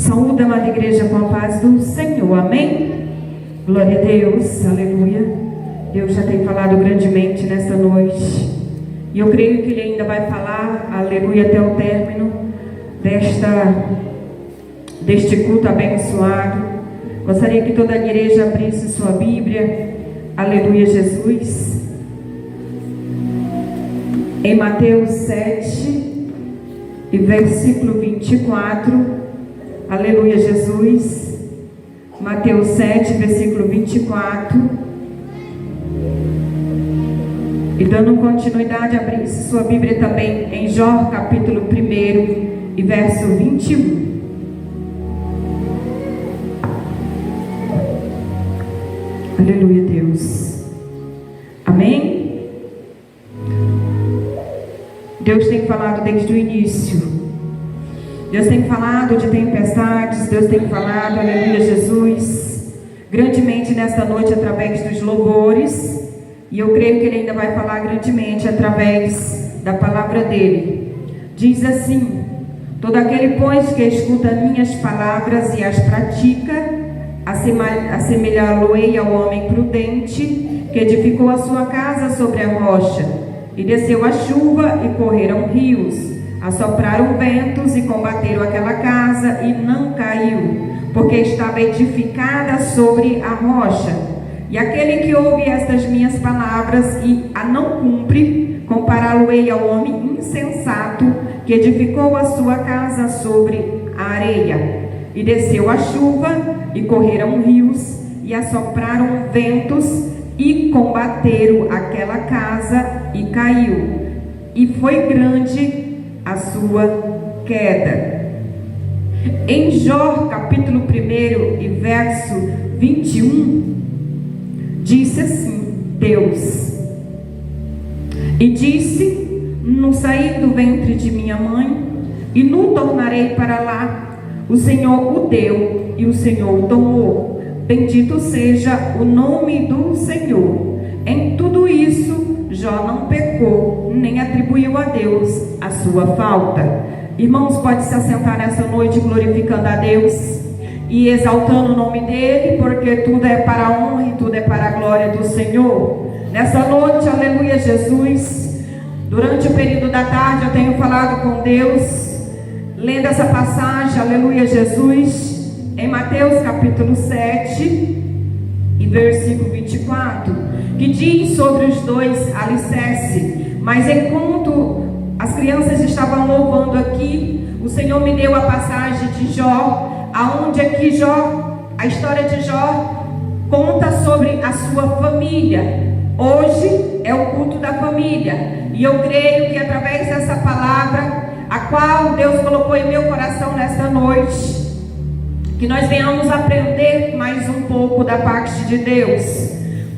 Saúde, amada igreja, com a paz do Senhor, amém? Glória a Deus, aleluia. Deus já tem falado grandemente nesta noite, e eu creio que Ele ainda vai falar, aleluia, até o término deste culto abençoado. Gostaria que toda a igreja abrisse sua Bíblia, aleluia, Jesus, em Mateus 7 e versículo 24. Aleluia, Jesus. Mateus 7, versículo 24. E dando continuidade, abrir sua Bíblia também em Jó, capítulo 1 e verso 21. Aleluia, Deus. Amém? Deus tem falado desde o início. Deus tem falado de tempestades, Deus tem falado, aleluia, Jesus, grandemente nesta noite através dos louvores, e eu creio que Ele ainda vai falar grandemente através da palavra dEle. Diz assim: todo aquele, pois, que escuta minhas palavras e as pratica, assemelhá-lo-ei ao homem prudente, que edificou a sua casa sobre a rocha, e desceu a chuva e correram rios, assopraram ventos e combateram aquela casa, e não caiu, porque estava edificada sobre a rocha. E aquele que ouve estas minhas palavras e a não cumpre, compará-lo-ei ao homem insensato, que edificou a sua casa sobre a areia. E desceu a chuva, e correram rios, e assopraram ventos, e combateram aquela casa, e caiu. E foi grande a sua queda. Em Jó, capítulo 1 e verso 21, disse assim Deus: e disse, no sair do ventre de minha mãe, e no tornarei para lá. O Senhor o deu, e o Senhor o tomou. Bendito seja o nome do Senhor. Em tudo isso Jó não pecou, nem atribuiu a Deus a sua falta. Irmãos, pode se assentar nessa noite glorificando a Deus e exaltando o nome dEle, porque tudo é para a honra e tudo é para a glória do Senhor. Nessa noite, aleluia, Jesus, durante o período da tarde eu tenho falado com Deus, lendo essa passagem, aleluia, Jesus, em Mateus capítulo 7 e versículo 24, que diz sobre os dois alicerces. Mas enquanto as crianças estavam louvando aqui, o Senhor me deu a passagem de Jó, aonde aqui Jó, a história de Jó conta sobre a sua família. Hoje é o culto da família, e eu creio que através dessa palavra, a qual Deus colocou em meu coração nesta noite, que nós venhamos aprender mais um pouco da parte de Deus.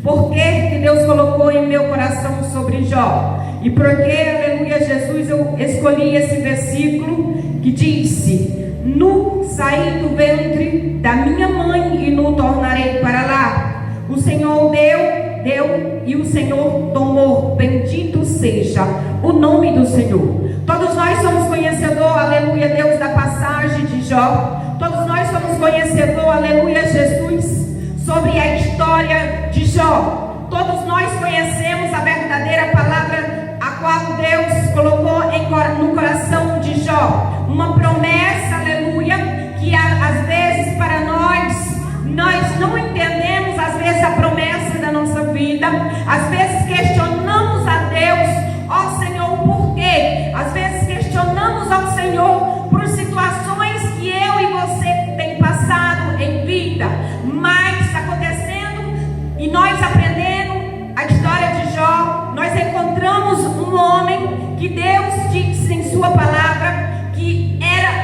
Por que Deus colocou em meu coração sobre Jó? E por que, aleluia, Jesus, eu escolhi esse versículo que disse: no sair do ventre da minha mãe e no tornarei para lá. O Senhor deu e o Senhor tomou. Bendito seja o nome do Senhor. Todos nós somos conhecedores, aleluia, Deus, da passagem de Jó. Todos nós somos conhecedores, aleluia, Jesus, sobre a história de Jó. Todos nós conhecemos a verdadeira palavra a qual Deus colocou no coração de Jó. Uma promessa, aleluia, que às vezes para nós não entendemos, às vezes, a promessa da nossa vida. Às vezes questionamos a Deus, ó Senhor, por quê? Às vezes questionamos ao Senhor por situações que eu e você tem passado em vida, mas acontecendo, e nós aprendendo a história de Jó, nós encontramos um homem que Deus disse em sua palavra que era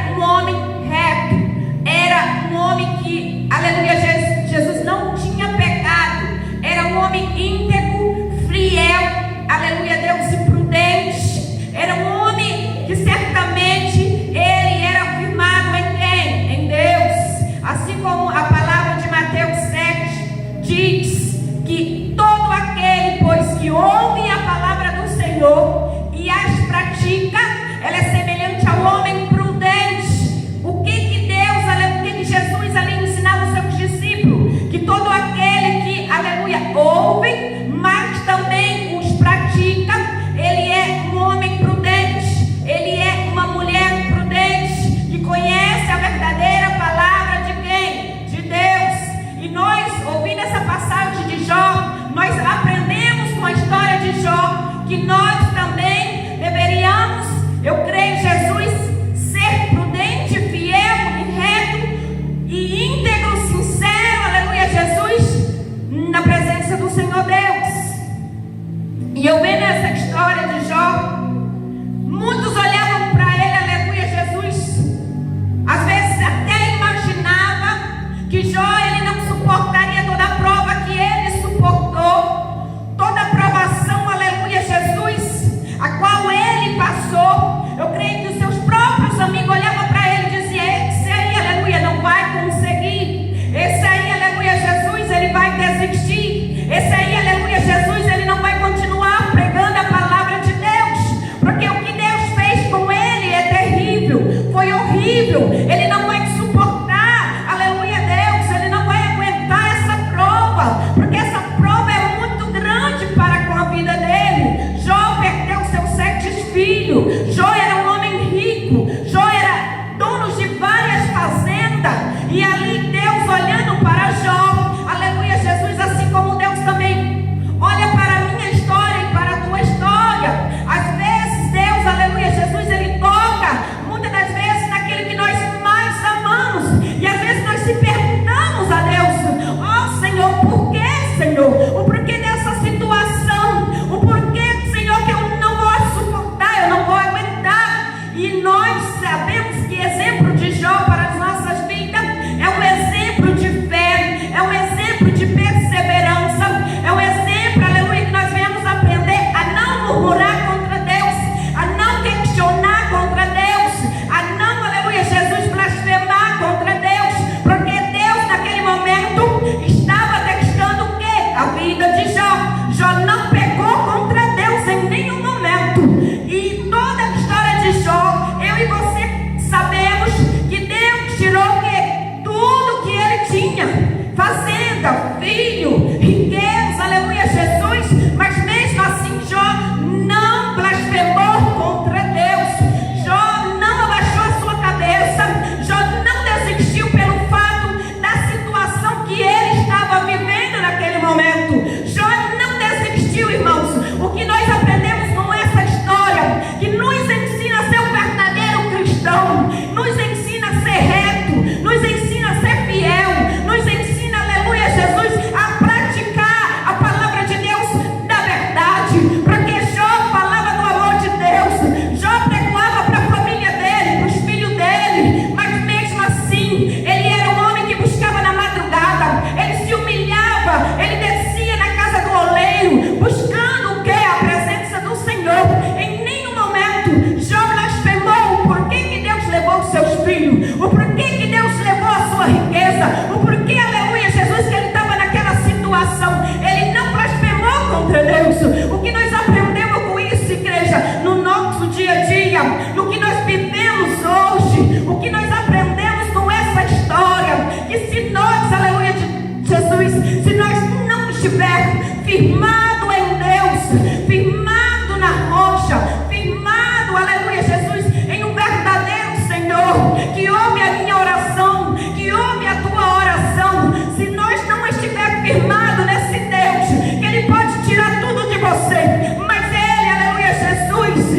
firmado em Deus, firmado na rocha, firmado, aleluia, Jesus, em um verdadeiro Senhor, que ouve a minha oração, que ouve a tua oração. Se nós não estiver firmado nesse Deus, que Ele pode tirar tudo de você, mas Ele, aleluia, Jesus,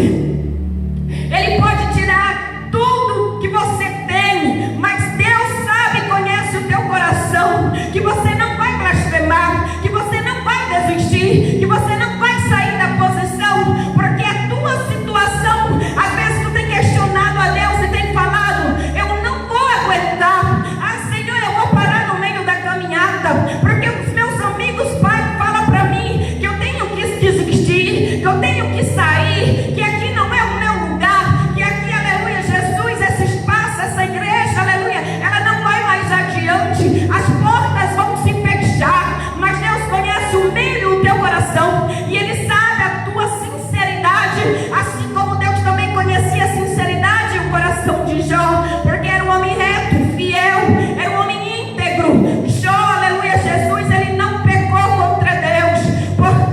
Ele pode tirar tudo que você tem, mas Deus sabe, conhece o teu coração, que você não vai blasfemar, que você não vai desistir, que você não vai sair da posição, porque a tua situação, às vezes tu tem questionado a Deus e tem falado: eu não vou aguentar, Senhor, eu vou parar no meio da caminhada, porque os meus amigos, Pai, falam para mim que eu tenho que desistir, que eu tenho que sair, que aqui não é o meu lugar, que aqui, aleluia, Jesus, esse espaço, essa igreja, aleluia, ela não vai mais adiante, as portas vão se fechar, mas Deus conhece o meio do teu coração, e Ele sabe a tua sinceridade, assim como Deus também conhecia a sinceridade e o coração de Jó, porque era um homem reto, fiel, era um homem íntegro. Jó, aleluia, Jesus, ele não pecou contra Deus,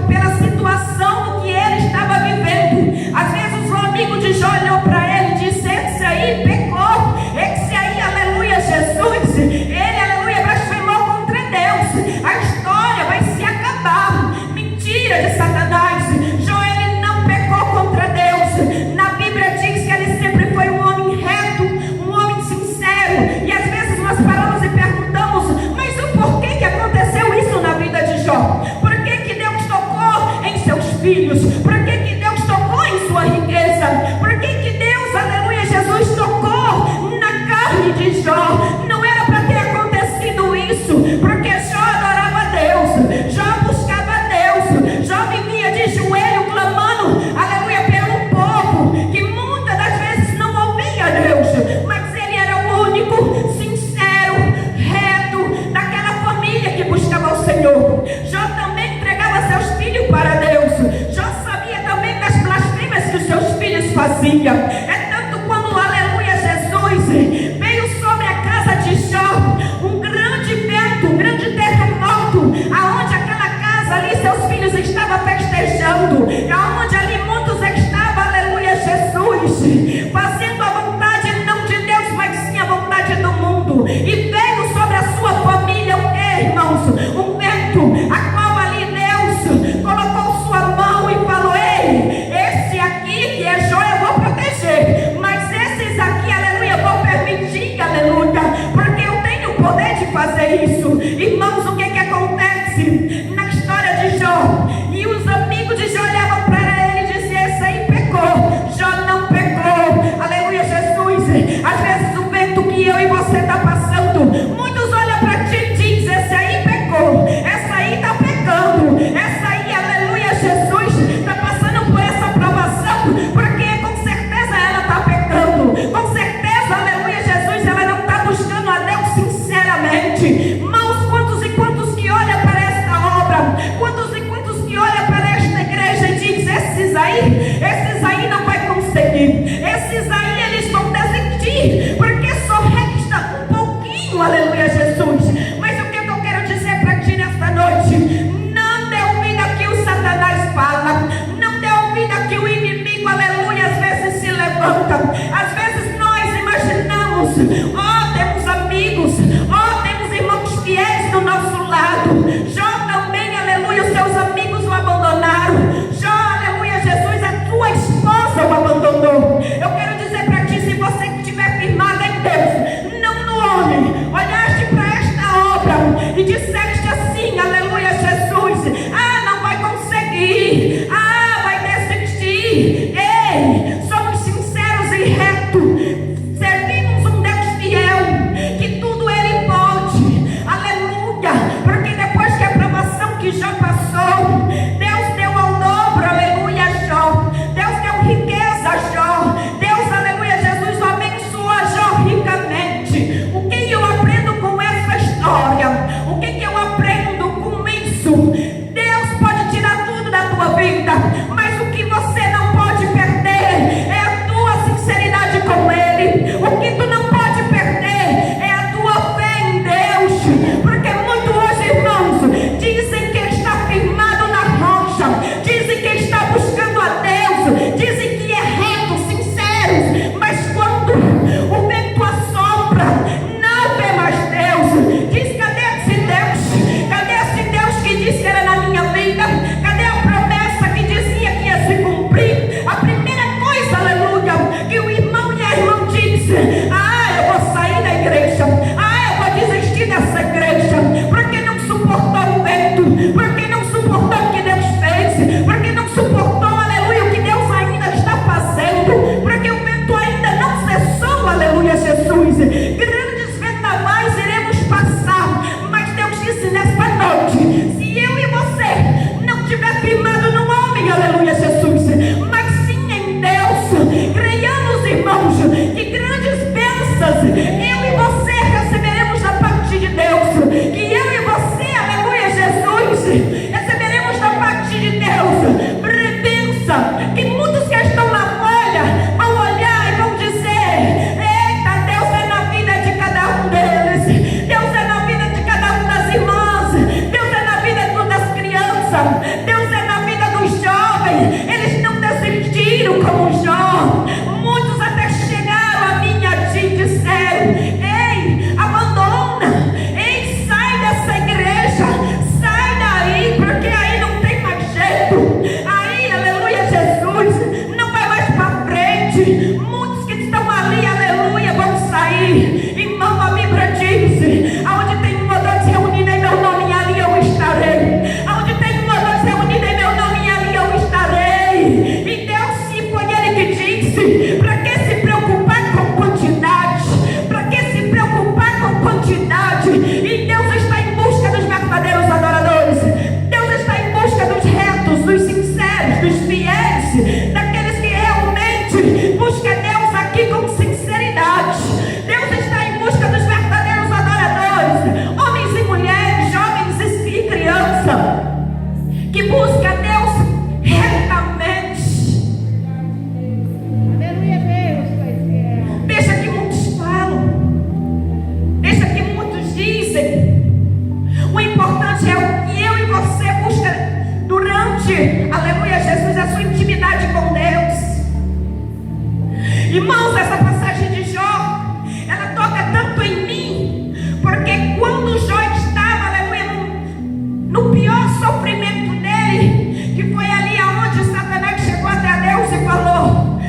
pela situação que ele estava vivendo. Às vezes o amigo de Jó olhou para ele e disse: esse aí pecou, esse aí, aleluia, Jesus, ele, aleluia, blasfemou contra Deus, a história vai se acabar. Mentira de Satanás. Jó, ele não pecou contra Deus. Na Bíblia diz que ele sempre foi um homem reto, um homem sincero, e às vezes nós paramos e perguntamos: mas o porquê que aconteceu isso na vida de Jó? Por que que Deus tocou em seus filhos? Por que que Deus tocou em sua riqueza? Por que que Deus, aleluia, Jesus, tocou na carne de Jó? Não era para ter acontecido isso, porque Jó adorava a Deus, Jó buscava a Deus, Jó vivia de joelho clamando, aleluia, pelo povo, que muitas das vezes não ouvia Deus, mas ele era o único, sincero, reto, daquela família que buscava o Senhor. Jó também entregava seus filhos para Deus. Jó sabia também das blasfêmias que os seus filhos faziam. É tanto quando, aleluia, Jesus, veio sobre a casa de Jó um grande vento, um grande terremoto, aonde aquela casa ali, seus filhos estavam festejando, aonde ali muitos estavam, aleluia, Jesus, fazendo a vontade não de Deus, mas sim a vontade do mundo. E veio sobre a sua família o quê, irmãos? Um vento, a qual ali Deus colocou sua mão e falou: ei, esse aqui que é Jó eu vou proteger, mas esses aqui, aleluia, eu vou permitir, aleluia, porque eu tenho o poder de fazer isso. Irmãos, o que que acontece na história de Jó? E os amigos de Jó olhavam para ele e diziam: esse aí pecou. Jó não pecou, aleluia, Jesus. Às vezes o vento que eu e você está passando, muitos olham para ti e dizem: esse aí pecou, essa aí está pecando, essa aí, aleluia, Jesus, está passando por essa provação, porque com certeza ela está pecando, com certeza, aleluia, Jesus, ela não está buscando a Deus sinceramente. Irmãos, quantos e quantos que olham para esta obra, quantos e quantos que olham para esta igreja e dizem: esses aí não vai conseguir, esses aí eles vão desistir, porque só resta um pouquinho, aleluia, Jesus. Mas o que eu quero dizer para ti nesta noite: não dê ouvido ao que o Satanás fala, não dê ouvido ao que o inimigo, aleluia, às vezes se levanta. Às vezes nós imaginamos: temos amigos, temos irmãos fiéis do nosso lado. Jó também, aleluia, os seus amigos o abandonaram. Jó, aleluia, Jesus, a tua esposa o abandonou. Eu quero dizer para ti: se você estiver firmado em Deus, não no homem, olhaste para esta obra e disseste assim, aleluia, Jesus: não vai conseguir, vai desistir. Ei, somos sinceros e retos, servimos um Deus fiel. Jesus. Grandes vendavais iremos passar, mas Deus disse nesta noite: se eu e você não tiver firmado no homem, aleluia, Jesus, mas sim em Deus, creiamos, irmãos, que grandes bênçãos eu e você receberemos da parte de Deus, que eu e você, aleluia, Jesus, receberemos da parte de Deus. Prebença, que muitos que estão na folha vão olhar e vão dizer: eita, Deus é na vida de cada um deles, Deus é na vida de cada uma das irmãs, Deus é na vida das crianças, Deus é na vida dos jovens. Eles não desistiram como Jó. Muitos até chegaram a mim e a ti e disseram: ei, abandona, ei, sai dessa igreja, sai daí, porque aí não tem mais jeito, aí, aleluia, Jesus, não vai mais para frente. Muitos que estão ali, aleluia, vão sair. Irmão, a Bíblia diz: aonde tem uma ou dois reunidos em meu nome, ali eu estarei. Aonde tem uma ou dois reunidos em meu nome, ali eu estarei. E Deus, se foi Ele que disse, para que se preocupar com quantidade? Para que se preocupar com quantidade? E Deus está em busca dos verdadeiros adoradores. Deus está em busca dos retos, dos sinceros, dos fiéis, daqueles que realmente buscam Deus aqui com sinceridade. Deus está em busca dos verdadeiros adoradores, homens e mulheres, jovens e crianças, que busca Deus retamente. Aleluia, Deus, Pai fiel. Deixa que muitos falam, deixa que muitos dizem. O importante é o que eu e você busca durante, aleluia, Jesus, a sua intimidade com Deus. Irmãos, essa passagem de Jó, ela toca tanto em mim, porque quando Jó estava, aleluia, no pior sofrimento dele, que foi ali aonde Satanás chegou até Deus e falou: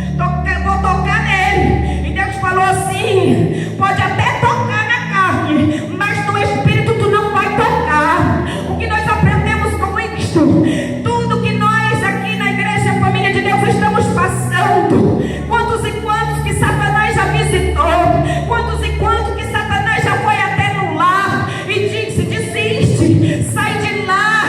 vou tocar nele. E Deus falou assim: pode até tocar na carne, mas no espírito tu não vai tocar. O que nós aprendemos com isto? Tudo que nós aqui na igreja, família de Deus, estamos passando. Quantos e quantos que Satanás já visitou? Quantos e quantos que Satanás já foi até no lar e disse: desiste, sai de lá,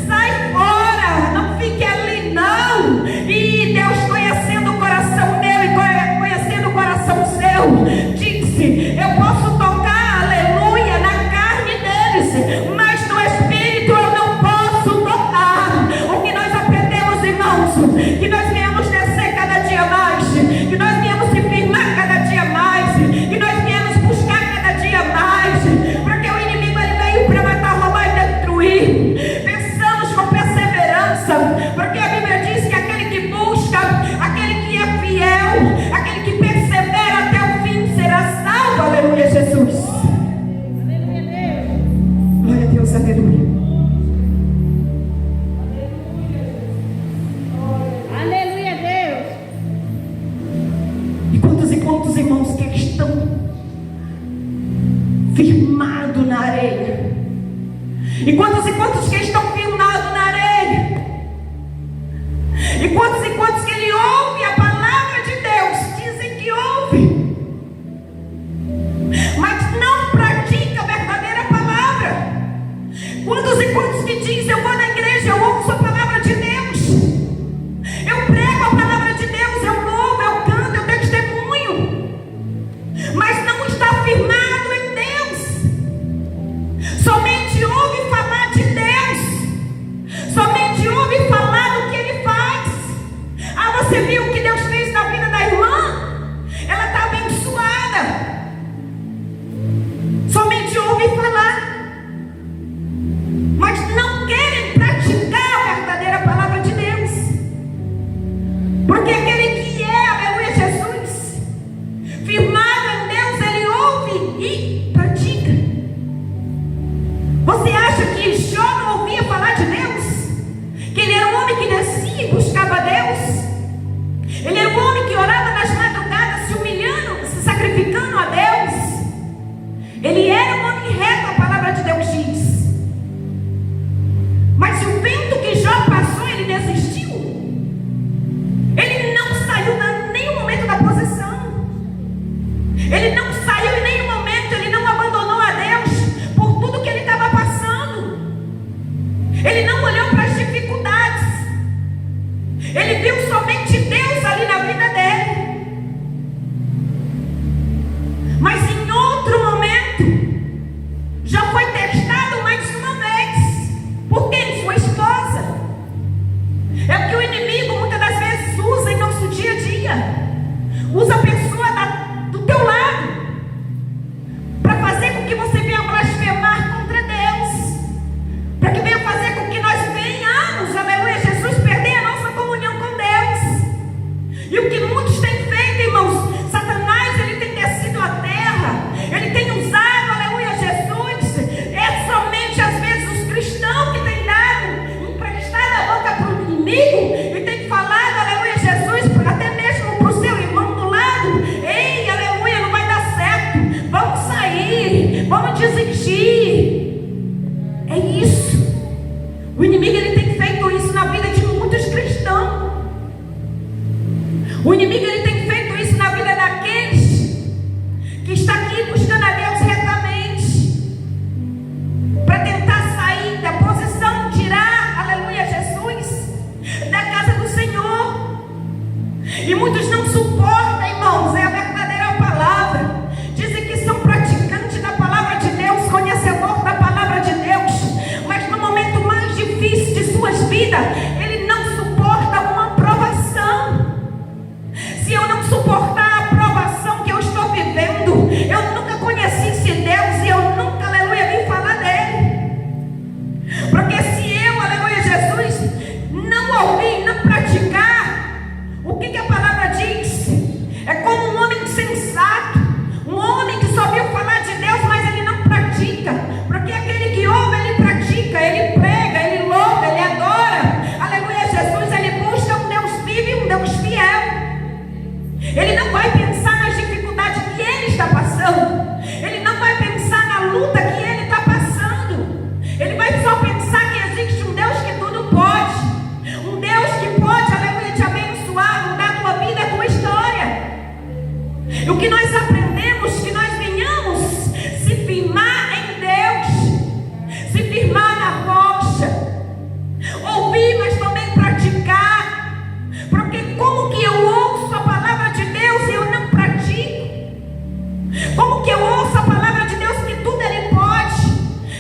sai fora, não fique ali não. E Deus, conhecendo o coração meu e conhecendo o coração seu, disse: eu posso tocar, aleluia, na carne deles, mas no espírito eu não posso tocar. O que nós aprendemos, irmãos? Que nós viemos descer cada dia mais, que nós viemos se firmar cada dia mais, que nós viemos buscar cada dia mais, porque o inimigo ele veio para matar, roubar e destruir. Pensamos com perseverança, porque a Bíblia diz que aquele que busca, aquele que é fiel, aquele que persevera até o fim será salvo. Aleluia, Jesus. Aleluia, Deus. Glória a Deus, aleluia. Aleluia, Deus. E quantos irmãos que estão firmados na areia? E quantos que estão firmados na areia? E quantos que ele ouve a palavra de Deus, dizem que ouve, mas não pratica a verdadeira palavra? Quantos que dizem: eu vou na igreja, eu ouço a palavra de Deus, eu prego a palavra de Deus, eu louvo, eu canto, eu testemunho, mas não está firmado em Deus. Somente ouve falar de Deus, somente ouve falar do que Ele faz. Ah, você viu o que Deus fez na vida da irmã? Ela está abençoada. Somente ouve falar, mas não querem praticar a verdadeira palavra de Deus. Porque aquele que é, aleluia, Jesus, firmado em Deus, ele ouve e pratica. Você acha que Jó não ouvia falar de Deus? Que ele era um homem que descia e buscava Deus? Ele era um homem que orava nas madrugadas, se humilhando, se sacrificando a Deus? Ele era um homem reto, a palavra de Deus diz. Mas o vento que Jó passou, ele desistiu. Ele não saiu em nenhum momento da posição. Ele não Como que eu ouço a palavra de Deus que tudo Ele pode,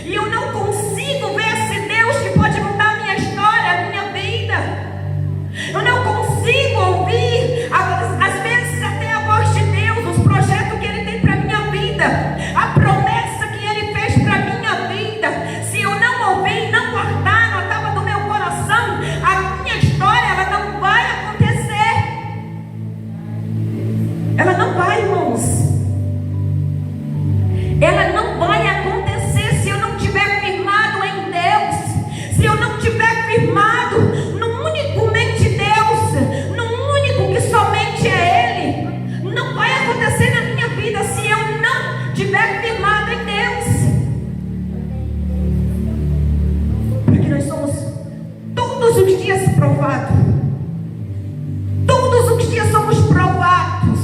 e eu não consigo ver esse Deus que pode mudar a minha história, a minha vida? Eu não consigo ouvir, às vezes até a voz de Deus, os projetos que Ele tem para a minha vida, a promessa que Ele fez para a minha vida. Se eu não ouvir, não guardar na tábua do meu coração, a minha história, ela não vai acontecer. Ela não vai, irmãos. Ela não vai acontecer se eu não estiver firmado em Deus, se eu não estiver firmado no unicamente Deus, no único que somente é Ele. Não vai acontecer na minha vida se eu não estiver firmado em Deus. Porque nós somos todos os dias provados. Todos os dias somos provados.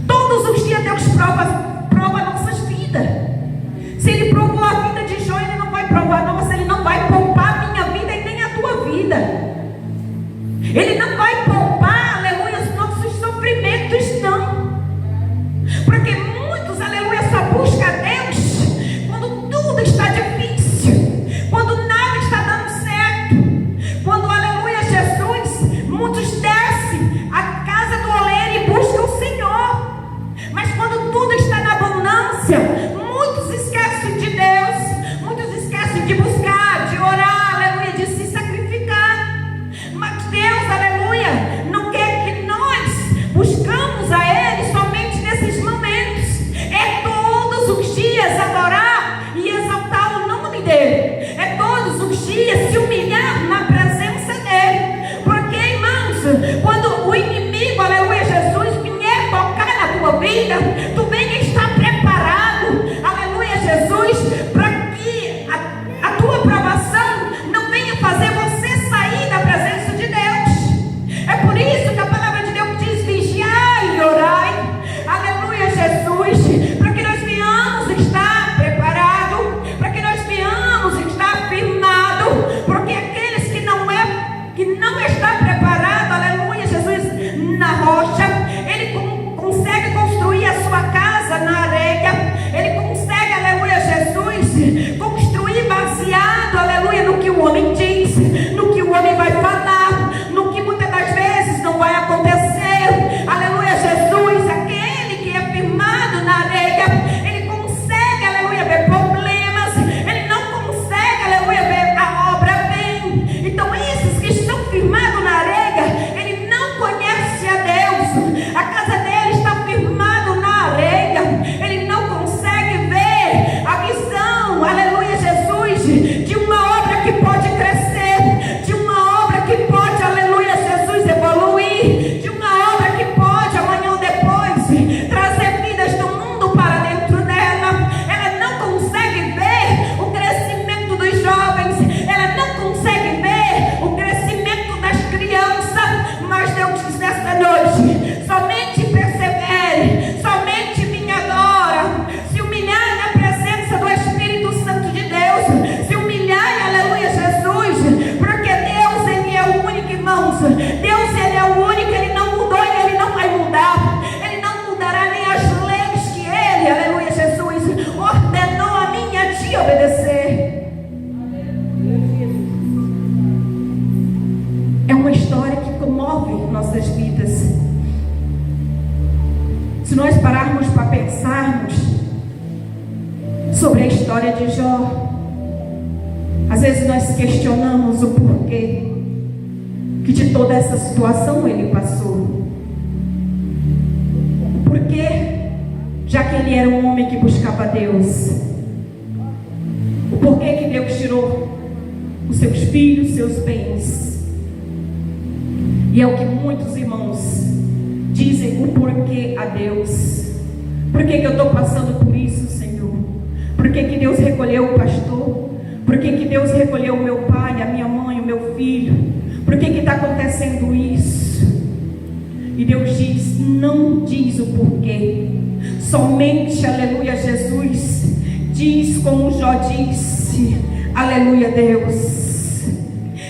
Todos os dias Deus prova nossas vidas. Se Ele provou a vida de Jó, Ele não vai provar nossa. Ele não vai poupar a minha vida e nem a tua vida. Ele não vai poupar, aleluia, os nossos sofrimentos, não. Porque muitos, aleluia, só buscam a Deus quando tudo está difícil, quando nada está dando certo, quando, aleluia, Jesus, muitos descem a casa do oleiro e buscam o Senhor. Mas quando tudo está na abundância, muitos esquecem de Deus, muitos esquecem de buscar, de orar, aleluia, de se sacrificar. Mas Deus, aleluia, não quer que nós buscamos a Ele somente nesses momentos. É todos os dias adorar e exaltar o nome dEle. É todos os dias se humilhar na presença dEle. Porque, irmãos, quando o inimigo, aleluia, Jesus, vier tocar na tua vida, tu venha estar preparado, aleluia, Jesus, para que a tua provação não venha fazer você sair da presença de Deus. É por isso que a palavra de Deus diz: vigiai e orai, aleluia, Jesus, para que nós venhamos estar preparados, para que nós venhamos estar firmados, porque aqueles que não está preparado, aleluia, Jesus, na rocha, ele consegue construir a sua casa na areia, ele consegue, aleluia, Jesus, construir baseado, aleluia, no que o homem diz, no que o homem vai falar, no que muitas das vezes não vai acontecer, aleluia, Jesus. Aquele que é firmado na areia, ele consegue, aleluia, ver problemas, ele não consegue, aleluia, ver a obra bem. Então esses que estão firmados na areia, ele não conhece a Deus, a casa dele está firmado na areia, ele não consegue ver a visão, aleluia, Jesus, de uma obra que pode crescer, de uma obra que pode, aleluia, Jesus, evoluir, de uma obra que pode amanhã ou depois trazer vidas do mundo para dentro dela. Ela não consegue ver o crescimento dos jovens, ela não consegue ver o crescimento das crianças, mas Deus diz nesta noite: somente persevere, somente me adora, se humilhar na presença do Espírito Santo de Deus, se humilhar, aleluia, Jesus, porque Deus, Ele é o único, irmãos. Deus, Ele é o único, Ele não mudou e Ele não vai mudar. Ele não mudará nem as leis que Ele, aleluia, Jesus, ordenou a mim e a ti obedecer. É uma história que comove nossas vidas. Se nós pararmos para pensarmos sobre a história de Jó, às vezes nós questionamos o porquê que de toda essa situação ele passou. O porquê, já que ele era um homem que buscava Deus, o porquê que Deus tirou os seus filhos, seus bens. E é o que muitos irmãos dizem: o porquê a Deus. Por que eu estou passando por isso, Senhor? Por que Deus recolheu o pastor? Por que Deus recolheu o meu pai, a minha mãe, o meu filho? Por que está acontecendo isso? E Deus diz: não diz o porquê. Somente, aleluia, Jesus, diz como Jó disse, aleluia, Deus.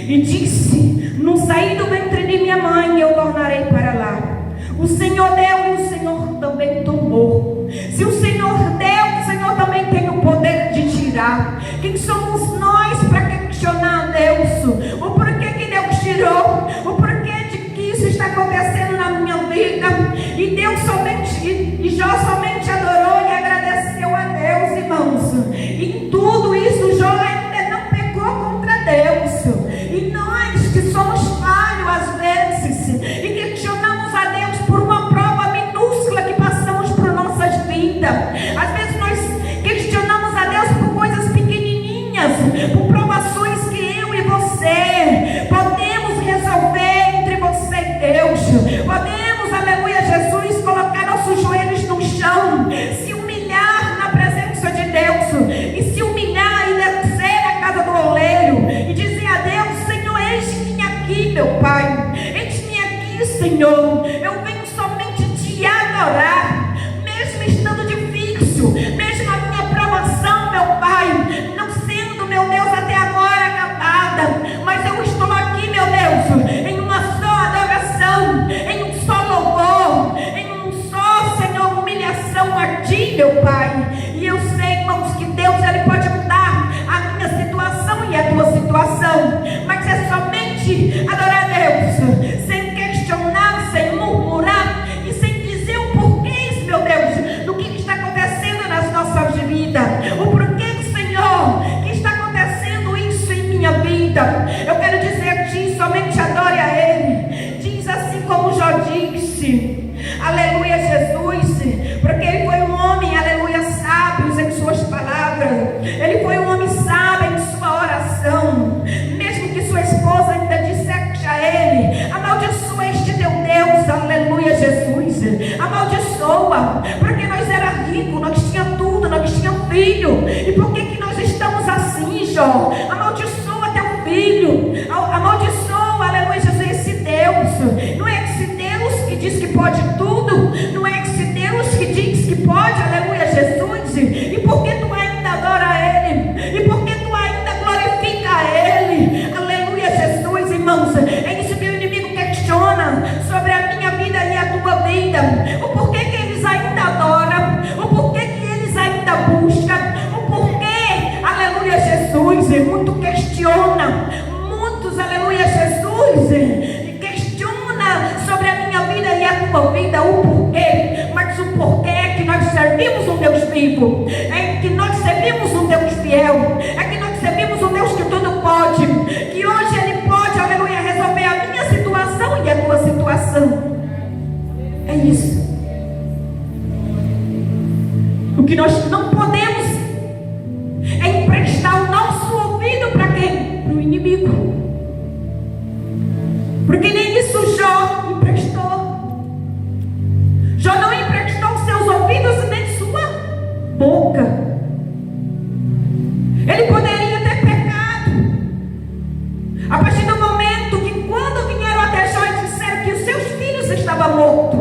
E disse: no sair do ventre de minha mãe eu tornarei para lá. O Senhor deu e o Senhor também tomou. Se o Senhor deu, o Senhor também tem o poder de tirar. Quem somos nós para questionar Deus? O porquê que Deus tirou? O porquê de que isso está acontecendo na minha vida? E Deus somente, e Jó somente adorou e agradeceu a Deus, irmãos. E em tudo isso, Jó ainda não pecou contra Deus. E nós que somos falhos às vezes e questionamos a Deus por uma prova minúscula que passamos por nossas vidas. Às vezes nós questionamos a Deus por coisas pequenininhas, por provações que eu e você podemos resolver entre você e Deus. Podemos, aleluia, Jesus, colocar nossos joelhos no chão, se humilhar na presença de Deus e se humilhar e descer à casa do oleiro e dizer a Deus: Senhor, eis-me aqui, meu Pai, eis-me aqui, Senhor, eu venho somente te adorar, mesmo estando difícil, mesmo a minha provação, meu Pai, não sendo, meu Deus, até agora acabada, mas eu estou aqui, meu Deus, em uma só adoração, em um só louvor, em um só, Senhor, humilhação a Ti, meu Pai. E eu sei, irmãos, que Deus, Ele pode mudar a minha situação e a tua situação, mas é somente adorar a Deus, sem questionar, sem murmurar e sem dizer o porquê, meu Deus, do que está acontecendo nas nossas vidas, o porquê, Senhor, que está acontecendo isso em minha vida. Eu quero dizer a Ti, somente adore a Ele. Diz assim como Jó disse, aleluia, Jesus, porque ele foi um homem, aleluia, sábio em suas palavras, ele foi um homem sábio em sua oração, mesmo que sua esposa ainda dissesse a ele: amaldiçoa este teu Deus, aleluia, Jesus, amaldiçoa, porque nós era rico, nós tinha tudo, nós tinha filho, e por que nós estamos assim, Jó? Amaldiçoa teu filho, amaldiçoa, aleluia, Jesus, esse Deus. Não é esse Deus que diz que pode tudo, não é esse Deus que diz que pode, aleluia, Jesus. E por que tu ainda adora a Ele? E por que tu ainda glorifica a Ele? Aleluia, Jesus, irmãos. É isso que o inimigo questiona sobre a minha vida e a tua vida. O porquê que eles ainda adoram, o porquê que eles ainda buscam, o porquê, aleluia, Jesus. Muito questiona, muitos, aleluia, Jesus, sobre a minha vida e a tua vida, o porquê. Mas o porquê é que nós servimos um Deus vivo, é que nós servimos um Deus fiel, é que nós servimos um Deus que tudo pode, que hoje Ele pode, aleluia, resolver a minha situação e a tua situação. É isso. O que nós não podemos é emprestar o nosso ouvido para quem? Para o inimigo. Porque nem isso Jó emprestou. Jó não emprestou seus ouvidos nem sua boca. Ele poderia ter pecado. A partir do momento que, quando vieram até Jó e disseram que os seus filhos estavam mortos,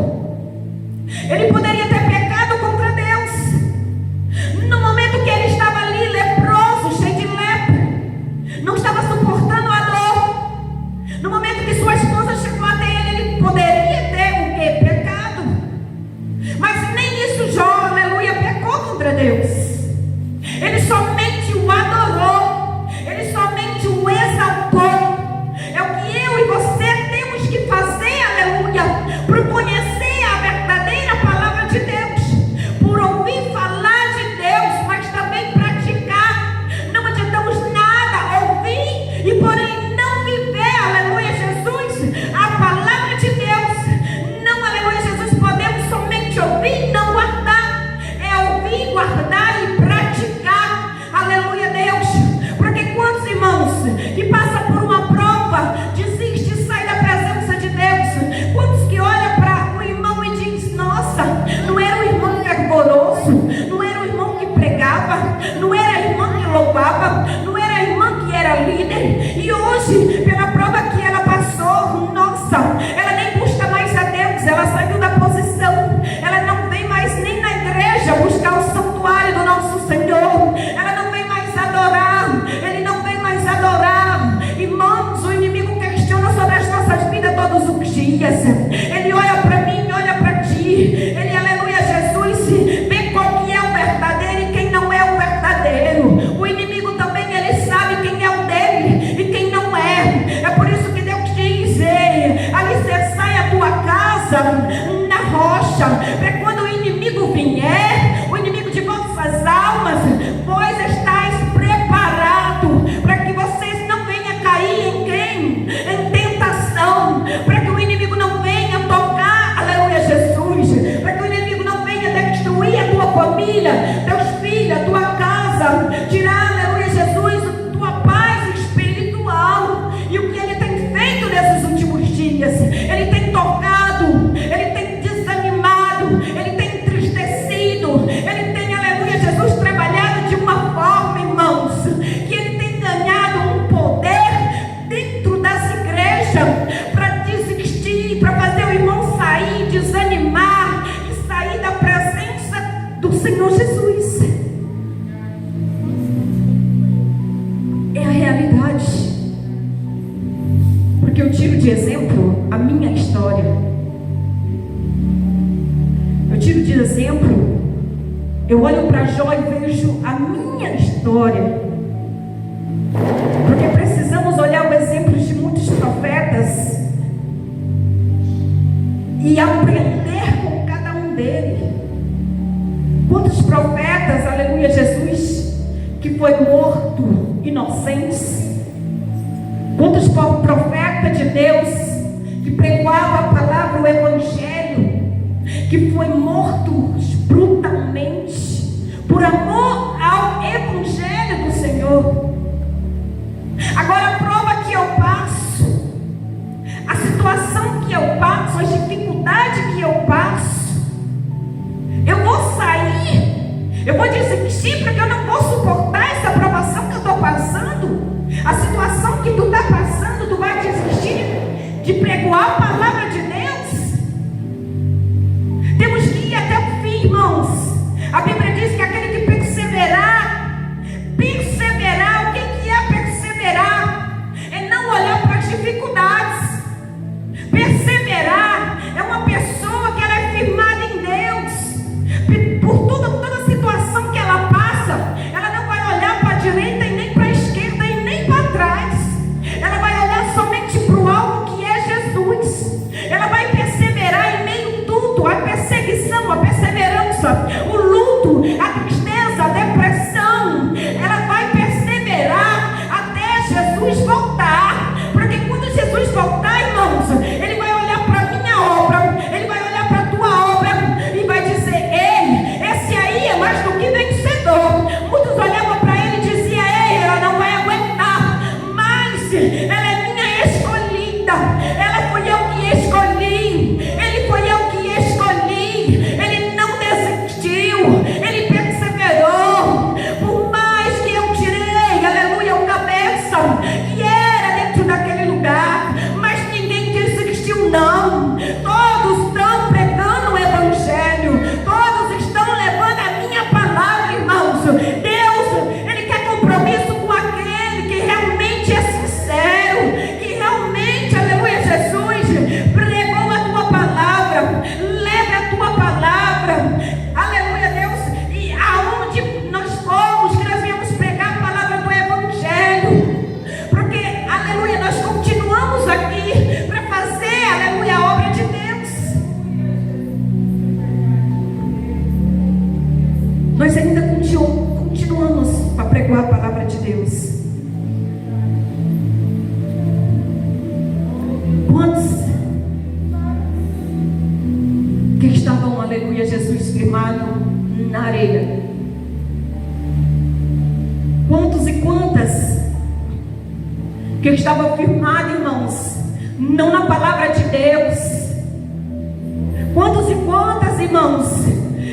ele poderia ter pecado contra Deus. No momento família, teus filhos, a tua casa, tirar, aleluia, Jesus, tua paz espiritual. E o que Ele tem feito nesses últimos dias? Ele tem tocado, Ele tem desanimado, Ele tem entristecido, Ele tem, aleluia, Jesus, trabalhado de uma forma, irmãos, que Ele tem ganhado um poder dentro das igrejas para desistir, para fazer o irmão sair, desanimar e sair da presença do Senhor Jesus. É a realidade. Porque eu tiro de exemplo a minha história. Eu tiro de exemplo, eu olho para Jó e vejo a minha história. Porque precisamos olhar o exemplo de muitos profetas e aprender com cada um deles. Quantos profetas, aleluia, Jesus, que foi morto inocentes? Quantos profetas de Deus que pregoavam a palavra, o evangelho, que foi mortos brutalmente por amor ao evangelho do Senhor? Agora a prova que eu passo, a situação que eu passo, a dificuldade que eu passo, eu vou sair, eu vou desistir porque eu não vou suportar essa provação que eu estou passando. A situação que tu está passando, tu vai desistir de pregoar a palavra de Deus? Temos que ir até o fim, irmãos. A Bíblia diz que aquele que perseverar, o que é perseverar? É não olhar para as dificuldades. Perseverar é uma pessoa que ela é firmada em Deus. Por toda situação que ela passa, ela não vai olhar para a direita e nem para a esquerda e nem para trás. Ela vai olhar somente para o alvo que é Jesus. Ela vai perseverar em meio a tudo, a perseguição, a perseverança, o luto, a tristeza, a depressão. Ela vai perseverar até Jesus voltar. Porque quando Jesus voltar, irmãos, Ele vai olhar para a minha obra, Ele vai olhar para a tua obra e vai dizer: ei, esse aí é mais do que vencedor. Muitos olhavam para ele e diziam: ei, ela não vai aguentar, mas ela é minha escolhida, ela foi eu que escolhi, ele foi eu que escolhi. Ele não desistiu, ele perseverou. Por mais que eu tirei, aleluia, o cabeça que era dentro daquele lugar, mas ninguém desistiu, não. Todos estão pregando o evangelho, todos estão levando a minha palavra, irmãos. Deus, Ele quer compromisso com aquele que realmente é sincero, que realmente, aleluia, Jesus, pregou a tua palavra, leve a tua palavra, aleluia, Deus, e aonde nós formos, que nós viemos pregar a palavra do evangelho, porque, aleluia, nós continuamos aqui para fazer, aleluia, a obra de Deus. Nós ainda continuamos para pregar a palavra de Deus. Quantos que estavam, aleluia, Jesus, firmado na areia? Quantos e quantas que estavam firmados, irmãos, não na palavra de Deus? Quantos e quantas, irmãos,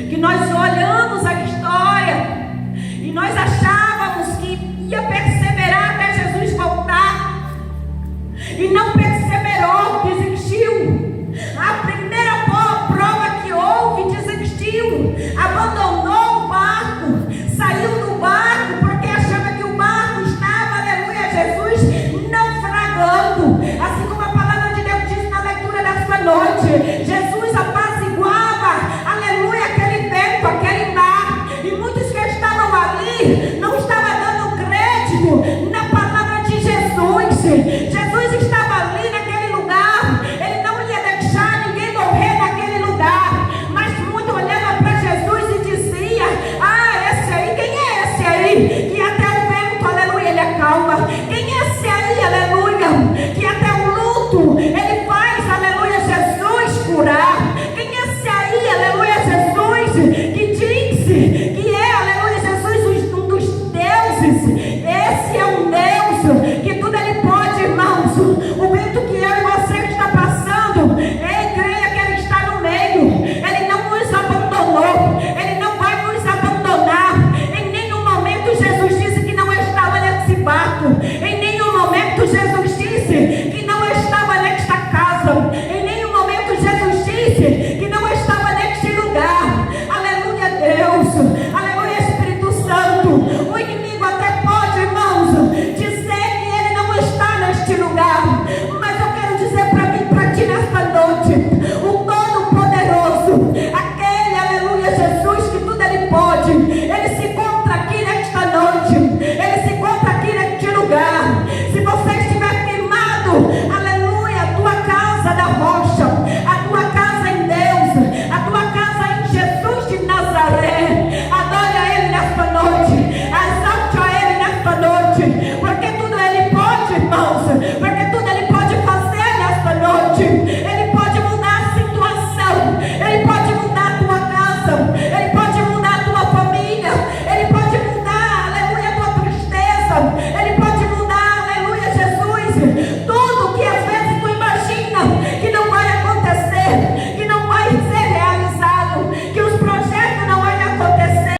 que nós olhamos a história e nós achávamos que ia perseverar até Jesus voltar e não perseverar?